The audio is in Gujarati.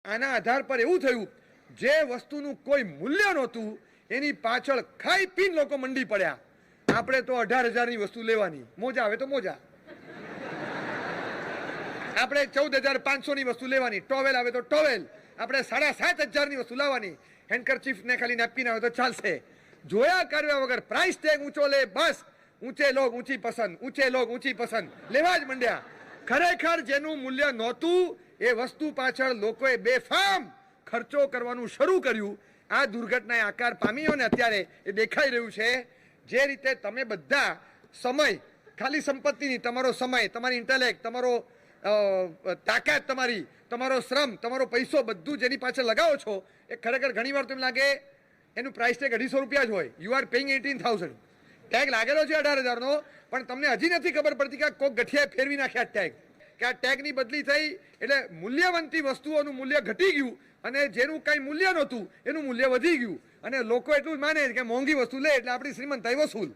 આના આધાર પર એવું થયું જે વસ્તુનું કોઈ મૂલ્ય નહોતું એની પાછળ ખાઈ પીને લોકો મંડી પડ્યા. આપણે તો 18,000ની વસ્તુ લેવાની, મોજા આવે તો મોજા. આપણે 14,500ની વસ્તુ લેવાની, ટોવેલ આવે તો ટોવેલ. આપણે 7,500ની વસ્તુ લાવવાની, હેન્ડકરચીફ ને ખાલી નેપકિન આવે તો ચાલશે. જોયા કર્યા વગર પ્રાઇસ ટેગ ઊંચો લે, બસ ઊંચે લોગ ઊંચી પસંદ, ઊંચે લોગ ઊંચી પસંદ લેવા જ મંડ્યા. ખરેખર જેનું મૂલ્ય નહોતું એ વસ્તુ પાછળ લોકોએ બેફામ ખર્ચો કરવાનું શરૂ કર્યું. આ દુર્ઘટનાએ આકાર પામ્યો ને અત્યારે એ દેખાઈ રહ્યું છે. જે રીતે તમે બધા સમય, ખાલી સંપત્તિની, તમારો સમય, તમારી ઇન્ટેલેક્ટ, તમારો તાકાત, તમારો શ્રમ, તમારો પૈસો બધું જેની પાછળ લગાવો છો એ ખરેખર ઘણીવાર તો એમ લાગે એનું પ્રાઇસ ટેગ 250 રૂપિયા જ હોય. You are paying 18,000. ટેગ લાગેલો છે 18,000નો, પણ તમને હજી નથી ખબર પડતી કે કોઈક ગઠિયાએ ફેરવી નાખ્યા ટેગ, કે આ ટેગની બદલી થઈ એટલે મૂલ્યવંતી વસ્તુઓનું મૂલ્ય ઘટી ગયું અને જેનું કાંઈ મૂલ્ય નહોતું એનું મૂલ્ય વધી ગયું. અને લોકો એટલું જ માને કે મોંઘી વસ્તુ લે એટલે આપણી શ્રીમંતાઈ વસૂલ.